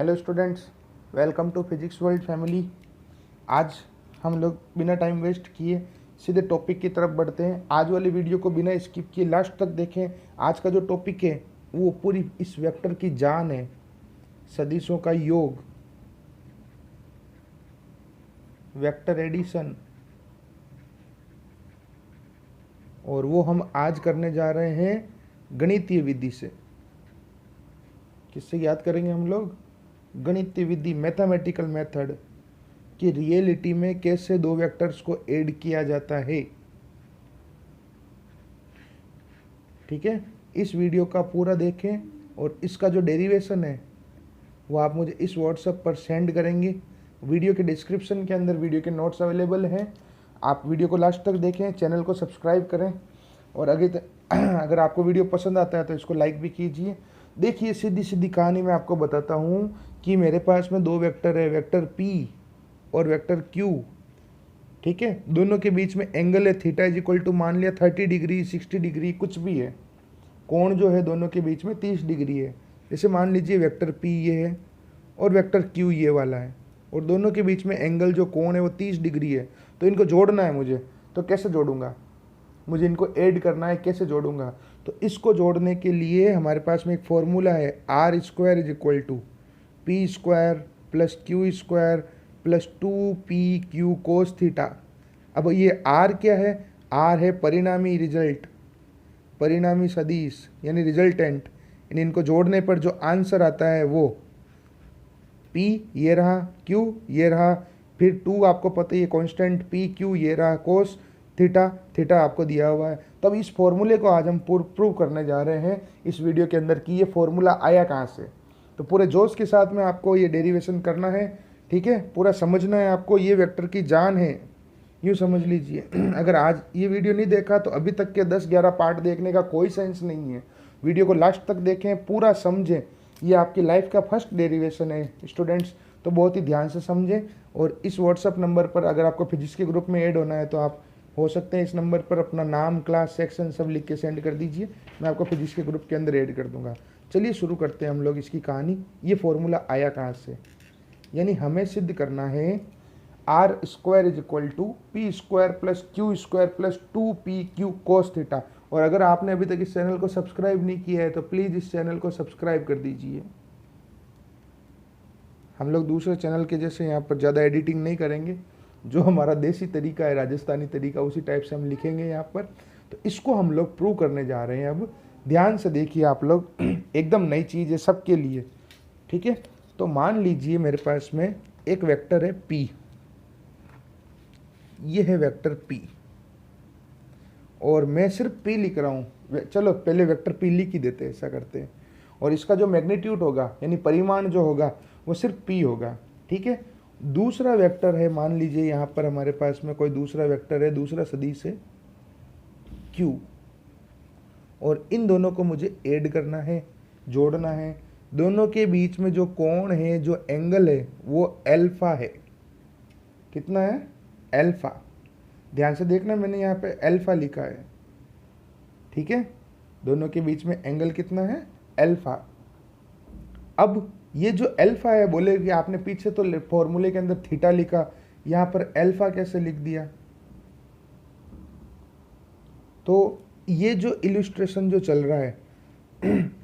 Hello students, welcome to physics world family. आज हम लोग बिना टाइम वेस्ट किए सीधे टॉपिक की तरफ बढ़ते हैं। आज वाली वीडियो को बिना स्किप किए लास्ट तक देखें। आज का जो टॉपिक है वो पूरी इस वेक्टर की जान है, सदिशों का योग, वेक्टर एडिशन, और वो हम आज करने जा रहे हैं गणितीय विधि से। किससे याद करेंगे हम लोग? गणितीय विधि, मैथमेटिकल मेथड कि रियलिटी में कैसे दो वेक्टर्स को ऐड किया जाता है। ठीक है, इस वीडियो का पूरा देखें और इसका जो डेरिवेशन है वो आप मुझे इस व्हाट्सएप पर सेंड करेंगे। वीडियो के डिस्क्रिप्शन के अंदर वीडियो के नोट्स अवेलेबल हैं। आप वीडियो को लास्ट तक देखें, चैनल को सब्सक्राइब करें और अगर आपको वीडियो पसंद आता है तो इसको लाइक भी कीजिए। देखिए, सीधी सीधी कहानी मैं आपको बताता हूँ कि मेरे पास में दो वेक्टर है, वेक्टर P और वेक्टर Q। ठीक है, दोनों के बीच में एंगल है थीटा इज इक्वल टू, मान लिया 30 डिग्री, 60 डिग्री, कुछ भी है। कोण जो है दोनों के बीच में 30 डिग्री है। जैसे मान लीजिए वेक्टर P ये है और वेक्टर Q ये वाला है, और दोनों के बीच में एंगल जो कोण है वो 30 डिग्री है। तो इनको जोड़ना है मुझे, तो कैसे जोड़ूंगा? मुझे इनको ऐड करना है, कैसे जोड़ूंगा? तो इसको जोड़ने के लिए हमारे पास में एक फॉर्मूला है, r square is equal to p square plus q square plus 2pq cos theta. अब ये आर क्या है? आर है परिणामी रिजल्ट, परिणामी सदिश यानी रिजल्टेंट। इनको जोड़ने पर जो आंसर आता है वो P ये रहा, Q ये रहा, फिर 2 आपको पता ही है कांस्टेंट, PQ ये रहा, कोस थीटा, थीटा आपको दिया हुआ है। तब इस फॉर्मूले को आज हम प्रूव करने जा रहे हैं इस वीडियो के अंदर कि ये फॉर्मूला आया कहाँ से। तो पूरे जोश के साथ में आपको ये डेरिवेशन करना है। ठीक है, पूरा समझना है आपको, ये वेक्टर की जान है, यूँ समझ लीजिए। अगर आज ये वीडियो नहीं देखा तो अभी तक के 10-11 पार्ट देखने का कोई सेंस नहीं है। वीडियो को लास्ट तक देखें, पूरा समझें। ये आपकी लाइफ का फर्स्ट डेरिवेशन है स्टूडेंट्स, तो बहुत ही ध्यान से समझें। और इस व्हाट्सअप नंबर पर अगर आपको फिजिक्स के ग्रुप में ऐड होना है तो आप हो सकते हैं इस नंबर पर अपना नाम, क्लास, सेक्शन सब लिख के सेंड कर दीजिए, मैं आपको फिजिक्स के ग्रुप के अंदर ऐड कर दूंगा। चलिए शुरू करते हैं हम लोग इसकी कहानी। ये फॉर्मूला आया कहाँ से, यानी हमें सिद्ध करना है r square is equal to p square plus q square plus 2pq cos theta. और अगर आपने अभी तक इस चैनल को सब्सक्राइब नहीं किया है तो प्लीज़ इस चैनल को सब्सक्राइब कर दीजिए। हम लोग दूसरे चैनल के जैसे यहाँ पर ज़्यादा एडिटिंग नहीं करेंगे, जो हमारा देसी तरीका है, राजस्थानी तरीका, उसी टाइप से हम लिखेंगे यहाँ पर। तो इसको हम लोग प्रूव करने जा रहे हैं। अब ध्यान से देखिए आप लोग, एकदम नई चीज़ है सबके लिए। ठीक है, तो मान लीजिए मेरे पास में एक वेक्टर है P, ये है वेक्टर P और मैं सिर्फ P लिख रहा हूँ। चलो पहले वेक्टर P लिख ही देते हैं, ऐसा करते हैं। और इसका जो मैग्नीट्यूड होगा यानी परिमाण जो होगा वो सिर्फ P होगा। ठीक है, दूसरा वेक्टर है, मान लीजिए यहाँ पर हमारे पास में कोई दूसरा वेक्टर है, दूसरा सदिश है Q, और इन दोनों को मुझे ऐड करना है, जोड़ना है। दोनों के बीच में जो कोण है, जो एंगल है वो अल्फा है। कितना है? अल्फा। ध्यान से देखना, मैंने यहाँ पे अल्फा लिखा है। ठीक है, दोनों के बीच में एंगल कितना है? अल्फा। अब ये जो अल्फा है, बोले कि आपने पीछे तो फॉर्मूले के अंदर थीटा लिखा, यहाँ पर अल्फा कैसे लिख दिया? तो ये जो इलस्ट्रेशन जो चल रहा है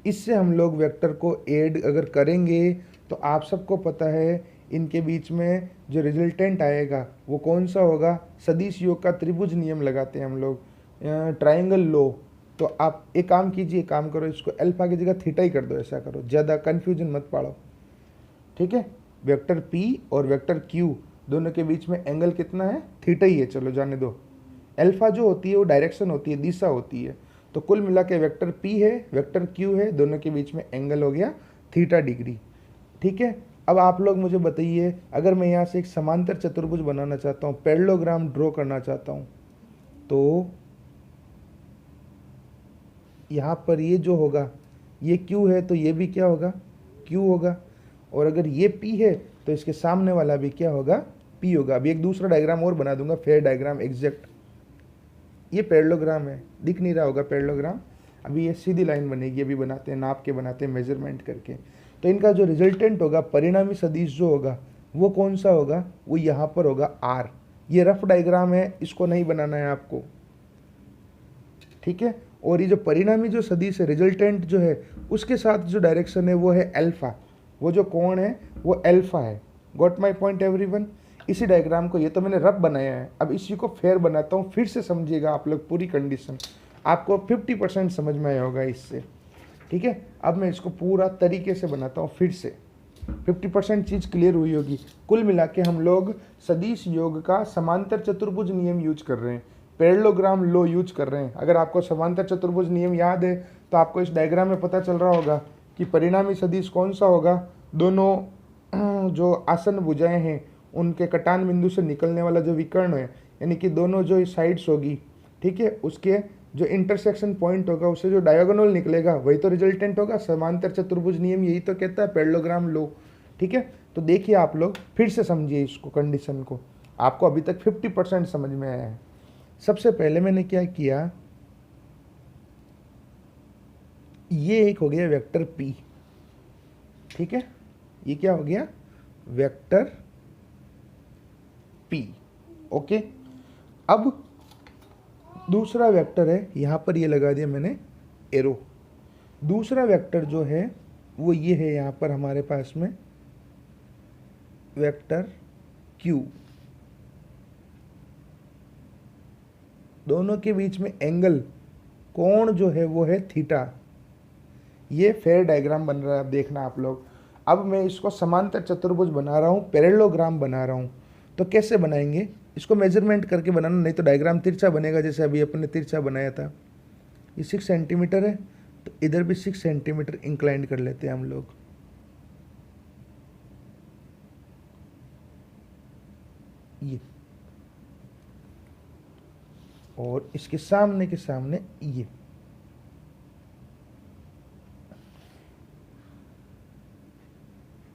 इससे हम लोग वेक्टर को ऐड अगर करेंगे तो आप सबको पता है इनके बीच में जो रिजल्टेंट आएगा वो कौन सा होगा? सदिश योग का त्रिभुज नियम लगाते हैं हम लोग, ट्राइंगल लो। तो आप एक काम कीजिए, काम करो, इसको अल्फा की जगह थीटा ही कर दो, ऐसा करो, ज़्यादा कन्फ्यूजन मत पाड़ो। ठीक है, वेक्टर P और वेक्टर Q दोनों के बीच में एंगल कितना है? थीटा ही है, चलो जाने दो। अल्फा जो होती है वो डायरेक्शन होती है, दिशा होती है। तो कुल मिला के वेक्टर P है, वेक्टर Q है, दोनों के बीच में एंगल हो गया थीटा डिग्री। ठीक है, अब आप लोग मुझे बताइए, अगर मैं यहाँ से एक समांतर चतुर्भुज बनाना चाहता हूँ, पैरेललोग्राम ड्रॉ करना चाहता हूँ, तो यहाँ पर ये जो होगा ये Q है, तो ये भी क्या होगा? Q होगा। और अगर ये P है तो इसके सामने वाला भी क्या होगा? P होगा। अभी एक दूसरा डायग्राम और बना दूंगा, फेयर डायग्राम एग्जैक्ट। ये पैरेललोग्राम है, दिख नहीं रहा होगा पैरेललोग्राम। अभी ये सीधी लाइन बनेगी, अभी बनाते हैं, नाप के बनाते हैं, मेजरमेंट करके। तो इनका जो रिजल्टेंट होगा, परिणामी सदिश जो होगा, वो कौन सा होगा, वो यहाँ पर होगा आर। ये रफ डायग्राम है, इसको नहीं बनाना है आपको, ठीक है। और ये जो परिणामी जो सदिश है, रिजल्टेंट जो है, उसके साथ जो डायरेक्शन है वो है अल्फा, वो जो कोण है वो अल्फा है। Got my point everyone. इसी डायग्राम को, ये तो मैंने रफ बनाया है, अब इसी को फेयर बनाता हूँ, फिर से समझिएगा आप लोग पूरी कंडीशन, आपको 50% समझ में आया होगा इससे, ठीक है। अब मैं इसको पूरा तरीके से बनाता हूँ, फिर से 50% चीज़ क्लियर हुई होगी। कुल मिला के हम लोग सदिश योग का समांतर चतुर्भुज नियम यूज कर रहे हैं, पैरेललोग्राम लॉ यूज कर रहे हैं। अगर आपको समांतर चतुर्भुज नियम याद है तो आपको इस डायग्राम में पता चल रहा होगा कि परिणामी सदिश कौन सा होगा, दोनों जो आसन भुजाएं हैं उनके कटान बिंदु से निकलने वाला जो विकर्ण है, यानी कि दोनों जो साइड्स होगी, ठीक है, उसके जो इंटरसेक्शन पॉइंट होगा, उससे जो डायगोनल निकलेगा वही तो रिजल्टेंट होगा। समांतर चतुर्भुज नियम यही तो कहता है, पैरेललोग्राम लॉ, ठीक है। तो देखिए आप लोग फिर से समझिए इसको, कंडीशन को, आपको अभी तक 50% समझ में आया है। सबसे पहले मैंने क्या किया, ये एक हो गया वेक्टर p, ठीक है, ये क्या हो गया, वेक्टर p, ओके। अब दूसरा वेक्टर है, यहां पर ये लगा दिया मैंने एरो। दूसरा वेक्टर जो है वो ये है, यहां पर हमारे पास में वेक्टर q। दोनों के बीच में एंगल, कोण जो है वो है थीटा। ये फेयर डायग्राम बन रहा है, अब देखना आप लोग। अब मैं इसको समांतर चतुर्भुज बना रहा हूँ, पैरेललोग्राम बना रहा हूँ। तो कैसे बनाएंगे इसको, मेजरमेंट करके बनाना, नहीं तो डायग्राम तिरछा बनेगा, जैसे अभी अपने तिरछा बनाया था। ये 6 सेंटीमीटर है, तो इधर भी 6 सेंटीमीटर इंक्लाइंड कर लेते हैं हम लोग। ये और इसके सामने के सामने ये,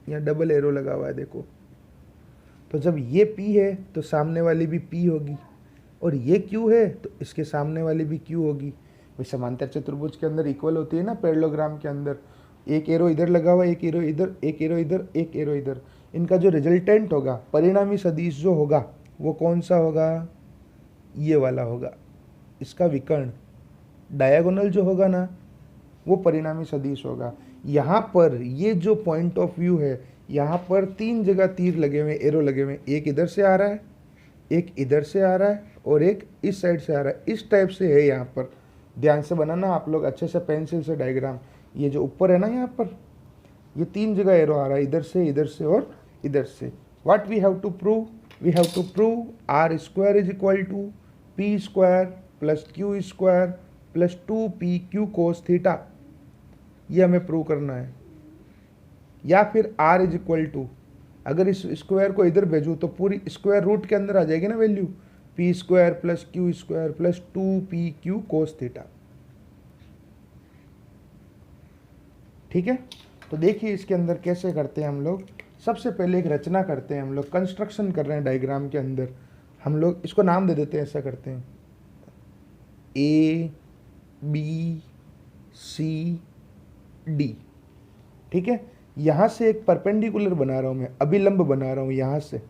यहाँ डबल एरो लगा हुआ है देखो। तो जब ये P है तो सामने वाली भी P होगी, और ये Q है तो इसके सामने वाली भी Q होगी। भाई समांतर चतुर्भुज के अंदर इक्वल होती है ना, पैरेललोग्राम के अंदर एक एरो इधर लगा हुआ है, एक एरो इधर, एक एरो इधर, एक एरो इधर। इनका जो रिजल्टेंट होगा, परिणामी सदिश जो होगा, वो कौन सा होगा, ये वाला होगा। इसका विकर्ण डायगोनल जो होगा ना, वो परिणामी सदिश होगा। यहाँ पर ये जो पॉइंट ऑफ व्यू है, यहाँ पर 3 जगह तीर लगे हुए, एरो लगे हुए, एक इधर से आ रहा है, एक इधर से आ रहा है, और एक इस साइड से आ रहा है। इस टाइप से है यहाँ पर, ध्यान से बनाना आप लोग अच्छे से पेंसिल से डायग्राम। ये जो ऊपर है ना, यहाँ पर ये 3 जगह एरो आ रहा है, इधर से और इधर से। What we have to prove, we have to prove r square is equal to p square plus q square plus 2pq cos theta. ये हमें प्रूव करना है। या फिर r इज इक्वल टू, अगर इस स्क्वायर को इधर भेजूँ तो पूरी स्क्वायर रूट के अंदर आ जाएगी ना value, P square plus q square plus 2pq cos theta, ठीक है। तो देखिए इसके अंदर कैसे करते हैं हम लोग। सबसे पहले एक रचना करते हैं हम लोग, कंस्ट्रक्शन कर रहे हैं डायग्राम के अंदर। हम लोग इसको नाम दे देते हैं, ऐसा करते हैं A B C D, ठीक है। यहां से एक परपेंडिकुलर बना रहा हूं मैं, अभिलंब बना रहा हूं यहां से,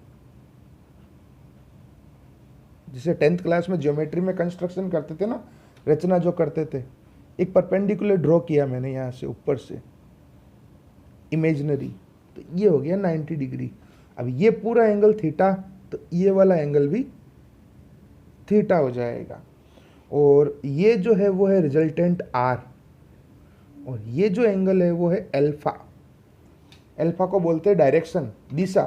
जिसे 10th क्लास में ज्योमेट्री में कंस्ट्रक्शन करते थे ना, रचना जो करते थे, एक परपेंडिकुलर ड्रॉ किया मैंने यहां से ऊपर से, इमेजिनरी। तो ये हो गया 90 डिग्री। अब ये पूरा एंगल थीटा, तो ये वाला एंगल भी थीटा हो जाएगा। और ये जो है वो है रिजल्टेंट R, और ये जो एंगल है वो है अल्फा। अल्फा को बोलते हैं डायरेक्शन, दिशा,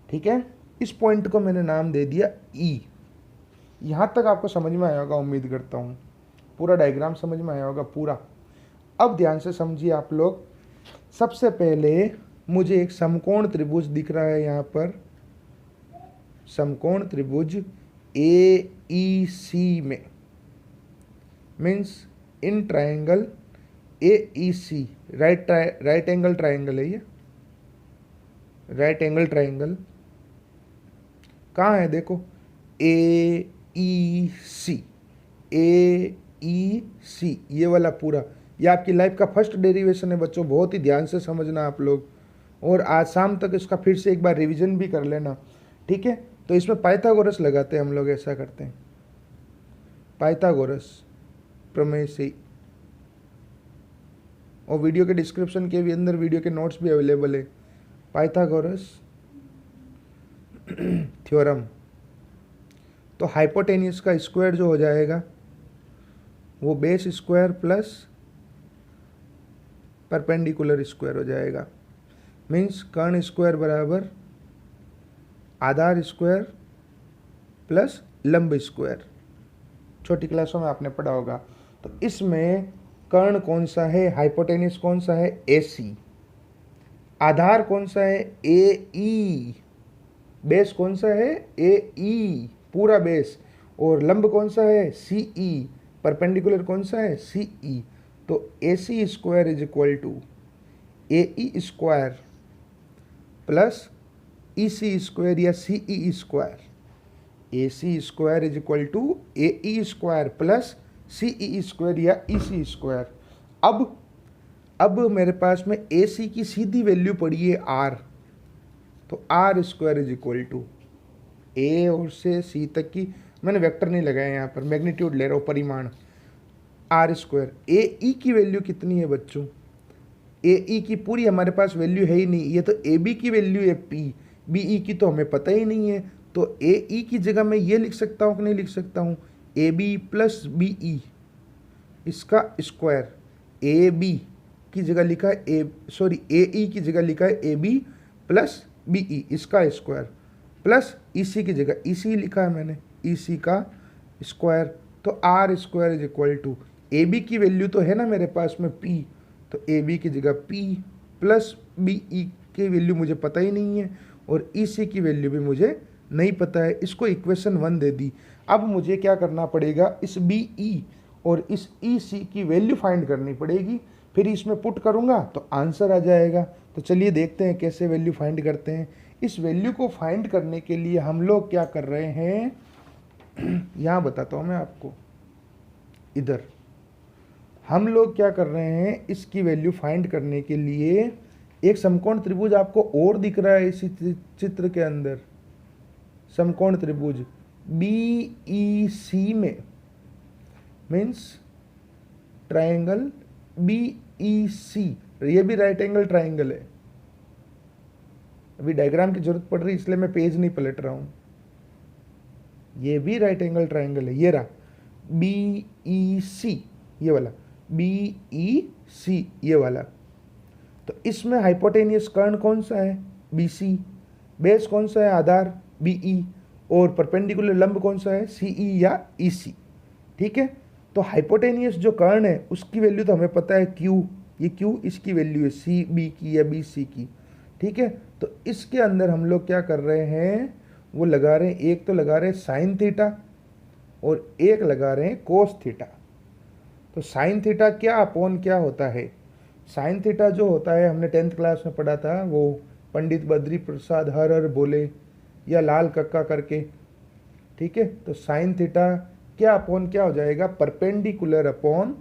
ठीक है। इस पॉइंट को मैंने नाम दे दिया E। यहाँ तक आपको समझ में आया होगा, उम्मीद करता हूँ पूरा डायग्राम समझ में आया होगा पूरा। अब ध्यान से समझिए आप लोग। सबसे पहले मुझे एक समकोण त्रिभुज दिख रहा है यहाँ पर, समकोण त्रिभुज AEC में, means in triangle AEC, right angle triangle है ये, राइट एंगल ट्राइंगल कहाँ है देखो, AEC, AEC ये वाला पूरा, ये आपकी लाइफ का फर्स्ट डेरिवेशन है बच्चों, बहुत ही ध्यान से समझना आप लोग, और आज शाम तक इसका फिर से एक बार रिवीजन भी कर लेना, ठीक है। तो इसमें पाइथागोरस लगाते हैं हम लोग, ऐसा करते हैं, पाइथागोरस प्रमेय से, और वीडियो के डिस्क्रिप्शन के भी अंदर वीडियो के नोट्स भी अवेलेबल है। पाइथागोरस थ्योरम, तो हाइपोटेन्यूस का स्क्वायर जो हो जाएगा वो base square plus perpendicular square हो जाएगा। मीन्स कर्ण स्क्वायर बराबर आधार स्क्वायर प्लस लंब स्क्वायर, छोटी क्लासों में आपने पढ़ा होगा। तो इसमें कर्ण कौन सा है, हाइपोटेन्यूस कौन सा है, AC, आधार कौन सा है, AE, बेस कौन सा है, AE पूरा बेस, और लंब कौन सा है, CE, परपेंडिकुलर कौन सा है, CE। तो AC square is equal to AE square plus EC square या CE square. AC square is equal to AE square plus CE square या EC स्क्वायर। अब मेरे पास में AC की सीधी वैल्यू पड़ी है R, तो R square is equal to A और से C तक की, मैंने वेक्टर नहीं लगाया यहाँ पर, मैग्नीट्यूड ले रहा हूँ, परिमाण, R स्क्वायर। AE की वैल्यू कितनी है बच्चों, AE की पूरी हमारे पास वैल्यू है ही नहीं, ये तो AB की वैल्यू है P, BE की तो हमें पता ही नहीं है। तो AE की जगह मैं ये लिख सकता हूँ कि नहीं लिख सकता हूँ, AB प्लस BE इसका स्क्वायर, AB की जगह लिखा है AE की जगह लिखा है AB प्लस BE इसका स्क्वायर, प्लस EC की जगह EC लिखा है मैंने, EC का स्क्वायर। तो R square is equal to, AB की वैल्यू तो है ना मेरे पास में P, तो AB की जगह P प्लस BE की वैल्यू मुझे पता ही नहीं है, और EC की वैल्यू भी मुझे नहीं पता है, इसको इक्वेशन 1 दे दी। अब मुझे क्या करना पड़ेगा, इस BE और इस EC की वैल्यू फाइंड करनी पड़ेगी, फिर इसमें पुट करूँगा तो आंसर आ जाएगा। तो चलिए देखते हैं कैसे वैल्यू फाइंड करते हैं। इस वैल्यू को फाइंड करने के लिए हम लोग क्या कर रहे हैं, यहाँ बताता हूँ मैं आपको, इधर हम लोग क्या कर रहे हैं, इसकी वैल्यू फाइंड करने के लिए एक समकोण त्रिभुज आपको और दिख रहा है इसी चित्र के अंदर, समकोण त्रिभुज BEC में, मीन्स ट्रायंगल BEC, ये भी राइट एंगल ट्रायंगल है। अभी डायग्राम की जरूरत पड़ रही इसलिए मैं पेज नहीं पलट रहा हूं, ये भी राइट एंगल ट्रायंगल है, ये रहा BEC, ये वाला BEC, ये वाला। तो इसमें हाइपोटेनियस कर्ण कौन सा है, BC, बेस कौन सा है, आधार BE, और परपेंडिकुलर लंब कौन सा है, CE या EC, ठीक है। तो हाइपोटेनियस जो कर्ण है उसकी वैल्यू तो हमें पता है Q, ये Q इसकी वैल्यू है CB की या BC की, ठीक है। तो इसके अंदर हम लोग क्या कर रहे हैं, वो लगा रहे हैं, एक तो लगा रहे हैं साइन थीटा और एक लगा रहे हैं कोस थीटा। तो साइन थीटा क्या अपॉन क्या होता है, साइन थीटा जो होता है हमने 10th क्लास में पढ़ा था, वो पंडित बद्री प्रसाद हर हर बोले या लाल कक्का करके, ठीक है। तो साइन थीटा क्या अपॉन क्या हो जाएगा, परपेंडिकुलर अपॉन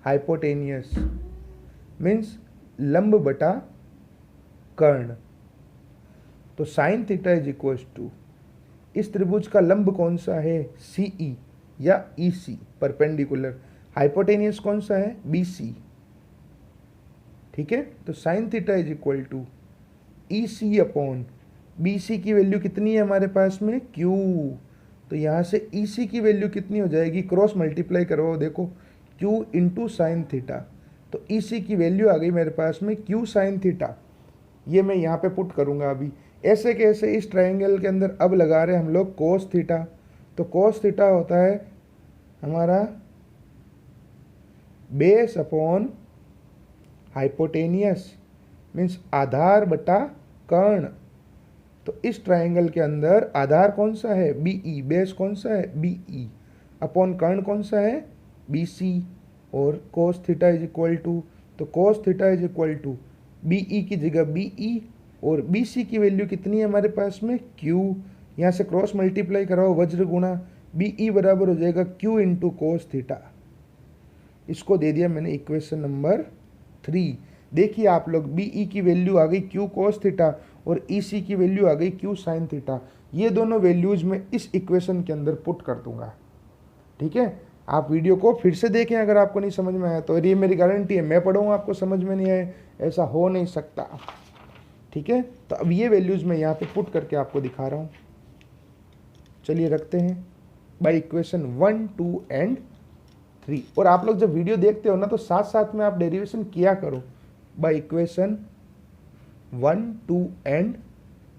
हाइपोटेनियस, मीन्स लंब बटा कर्ण। तो sine theta is equal to, इस त्रिभुज का लंब कौन सा है, CE या EC, परपेंडिकुलर, हाइपोटेनियस कौन सा है, BC, ठीक है। तो sine theta is equal to EC upon BC की वैल्यू कितनी है हमारे पास में, Q। तो यहाँ से EC की वैल्यू कितनी हो जाएगी, क्रॉस मल्टीप्लाई करो, देखो Q इंटू साइन थीटा, तो EC की वैल्यू आ गई मेरे पास में Q साइन थीटा। ये मैं यहाँ पे पुट करूँगा अभी, ऐसे कैसे, इस ट्रायंगल के अंदर अब लगा रहे हैं हम लोग कोस थीटा। तो कोस थीटा होता है हमारा बेस अपॉन हाइपोटेनियस, मीन्स आधार बटा कर्ण। तो इस ट्रायंगल के अंदर आधार कौन सा है, BE, बेस कौन सा है, BE, अपॉन कर्ण कौन सा है, BC, और cos theta is equal to, तो cos theta is equal to BE की जगह BE और BC की वैल्यू कितनी है हमारे पास में, Q। यहाँ से क्रॉस मल्टीप्लाई कराओ, वज्र गुणा BE बराबर हो जाएगा Q इंटू कोस थीटा। इसको दे दिया मैंने इक्वेशन नंबर 3। देखिए आप लोग, बी ई की वैल्यू आ गई क्यू कोस थीटा और ई सी की वैल्यू आ गई क्यू साइन थीटा। ये दोनों वैल्यूज मैं इस इक्वेशन के अंदर पुट कर दूंगा। ठीक है, आप वीडियो को फिर से देखें अगर आपको नहीं समझ में आया तो, ये मेरी गारंटी है, मैं पढ़ूँगा आपको समझ में नहीं आए, ऐसा हो नहीं सकता। ठीक है, तो अब ये वैल्यूज मैं यहाँ पे पुट करके आपको दिखा रहा हूँ। चलिए रखते हैं बाय इक्वेशन 1, 2 एंड 3। और आप लोग जब वीडियो देखते हो ना तो साथ साथ में आप डेरिवेशन किया करो बाय इक्वेशन 1, 2 एंड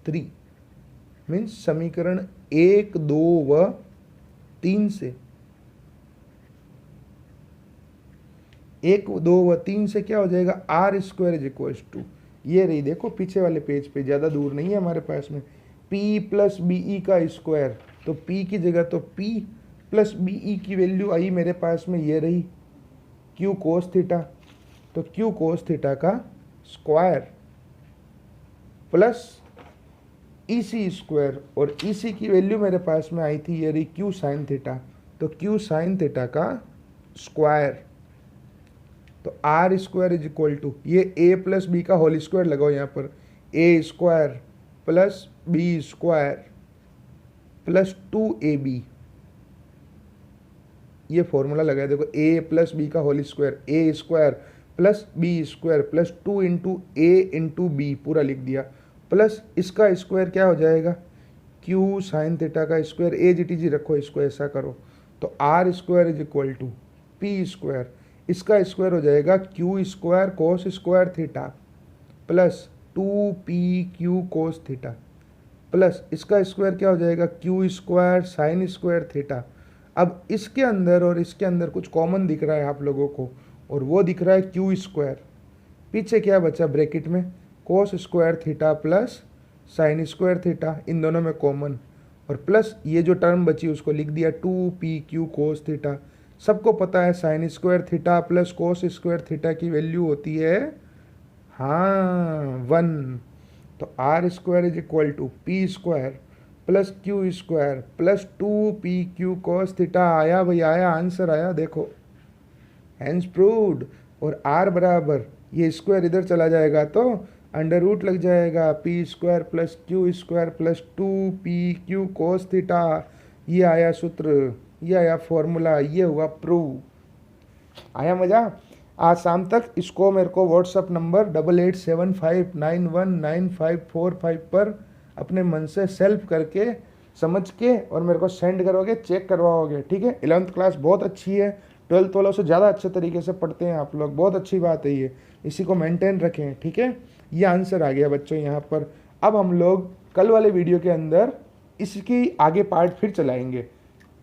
3 मीन्स समीकरण 1, 2 व 3 से। 1, 2 व 3 से क्या हो जाएगा, r square is equal to, ये रही देखो पीछे वाले पेज पे, ज़्यादा दूर नहीं है हमारे पास में, p प्लस बी ई का स्क्वायर। तो p की जगह तो p प्लस बी ई की वैल्यू आई मेरे पास में, ये रही q कोस थीटा। तो q कोस थीटा का स्क्वायर प्लस ई सी स्क्वायर, और ई सी की वैल्यू मेरे पास में आई थी, ये रही q साइन थीटा। तो q साइन थीटा का स्क्वायर, तो r square is equal to, ये a प्लस बी का होल स्क्वायर लगाओ यहाँ पर, a square plus b square plus 2ab, ये फॉर्मूला लगाया देखो, a प्लस बी का whole square, a square plus b square plus 2 into a into b, पूरा लिख दिया, प्लस इसका स्क्वायर क्या हो जाएगा, q साइन थीटा का स्क्वायर, ए जी टी जी रखो, इसको ऐसा करो, तो r square is equal to p square, इसका स्क्वायर हो जाएगा q square cos square theta plus 2pq cos theta, plus इसका स्क्वायर क्या हो जाएगा, q square sine square theta. अब इसके अंदर और इसके अंदर कुछ कॉमन दिख रहा है आप लोगों को, और वो दिख रहा है क्यू स्क्वायर, पीछे क्या बचा ब्रैकेट में, cos square theta plus sine square theta, इन दोनों में कॉमन, और प्लस ये जो टर्म बची उसको लिख दिया 2pq कोस थीटा। सबको पता है sine square theta plus cos square theta की वैल्यू होती है, हाँ 1। तो r square is equal to p square plus q square plus 2pq cos theta. आया भाई, आया, आंसर आया, देखो हैंस प्रूव्ड। और आर बराबर, ये स्क्वायर इधर चला जाएगा तो अंडर रूट लग जाएगा, P square plus q square plus 2pq cos theta. ये आया सूत्र, ये आया फॉर्मूला, ये हुआ प्रूव। आया मज़ा? आज शाम तक इसको मेरे को व्हाट्सअप नंबर 8875919545 पर अपने मन से सेल्फ करके समझ के और मेरे को सेंड करोगे, चेक करवाओगे। ठीक है, 11th क्लास बहुत अच्छी है, 12th वालों से ज़्यादा अच्छे तरीके से पढ़ते हैं आप लोग, बहुत अच्छी बात है ये, इसी को मेंटेन रखें। ठीक है, ये आंसर आ गया बच्चों यहाँ पर। अब हम लोग कल वाले वीडियो के अंदर इसकी आगे पार्ट फिर चलाएंगे,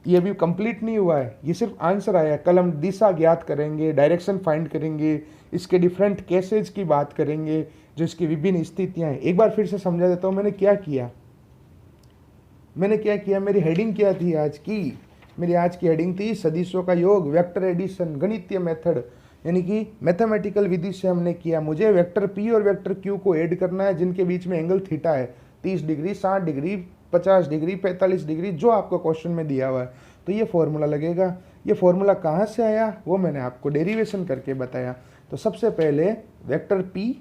ये भी कंप्लीट नहीं हुआ है, ये सिर्फ आंसर आया है। कल हम दिशा ज्ञात करेंगे, डायरेक्शन फाइंड करेंगे, इसके डिफरेंट केसेज की बात करेंगे, जो इसकी विभिन्न स्थितियाँ हैं। एक बार फिर से समझा देता हूँ मैंने क्या किया। मेरी हेडिंग क्या थी आज की, मेरी आज की हेडिंग थी सदिशों का योग, वेक्टर एडिशन, गणितीय मेथड, यानी कि मैथमेटिकल विधि से हमने किया। मुझे वेक्टर पी और वेक्टर क्यू को ऐड करना है जिनके बीच में एंगल थीटा है, 30 डिग्री, 60 डिग्री, 50 डिग्री, 45 डिग्री, जो आपको क्वेश्चन में दिया हुआ है। तो ये फॉर्मूला लगेगा। ये फॉर्मूला कहाँ से आया वो मैंने आपको डेरिवेशन करके बताया। तो सबसे पहले वेक्टर p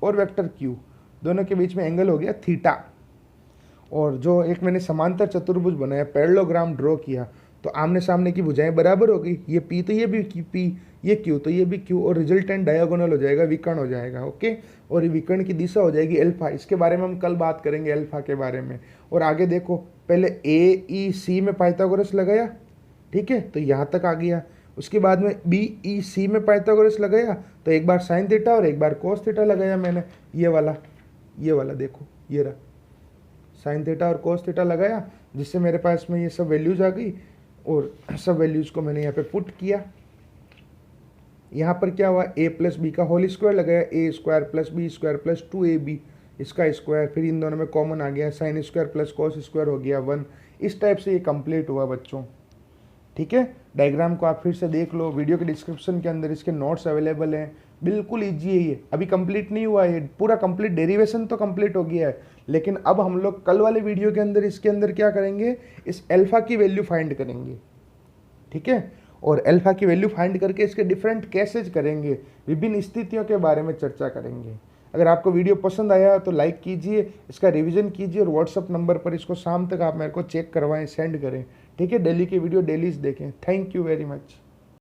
और वेक्टर q दोनों के बीच में एंगल हो गया थीटा, और जो एक मैंने समांतर चतुर्भुज बनाया, पैरेललोग्राम ड्रॉ किया, तो आमने सामने की भुजाएं बराबर हो गई, ये p तो ये भी p, ये q तो ये भी q, और रिजल्टेंट डायगोनल हो जाएगा, विकर्ण हो जाएगा। ओके, और विकर्ण की दिशा हो जाएगी अल्फा। इसके बारे में हम कल बात करेंगे, अल्फा के बारे में। और आगे देखो, पहले AEC में पाइथागोरस लगाया, ठीक है, तो यहाँ तक आ गया। उसके बाद में BEC में पाइथागोरस लगाया, तो एक बार साइन थीटा और एक बार कोस थीटा लगाया मैंने, ये वाला देखो, ये रहा साइन थीटा और कोस थीटा लगाया, जिससे मेरे पास में ये सब वैल्यूज आ गई, और सब वैल्यूज को मैंने यहाँ पे पुट किया। यहाँ पर क्या हुआ, a प्लस बी का होल स्क्वायर लगाया, a square plus b square plus 2ab, इसका स्क्वायर, फिर इन दोनों में कॉमन आ गया, sine square plus cos square हो गया 1। इस टाइप से ये कंप्लीट हुआ बच्चों। ठीक है, डायग्राम को आप फिर से देख लो, वीडियो के डिस्क्रिप्शन के अंदर इसके नोट्स अवेलेबल हैं, बिल्कुल ईजी है ये। अभी कंप्लीट नहीं हुआ है, पूरा कंप्लीट डेरिवेशन तो कंप्लीट हो गया है, लेकिन अब हम लोग कल वाले वीडियो के अंदर इसके अंदर क्या करेंगे, इस अल्फा की वैल्यू फाइंड करेंगे। ठीक है, और अल्फा की वैल्यू फाइंड करके इसके डिफरेंट केसेज करेंगे, विभिन्न स्थितियों के बारे में चर्चा करेंगे। अगर आपको वीडियो पसंद आया तो लाइक कीजिए, इसका रिवीजन कीजिए और व्हाट्सअप नंबर पर इसको शाम तक आप मेरे को चेक करवाएं, सेंड करें। ठीक है, डेली के वीडियो डेलीज देखें। Thank you very much.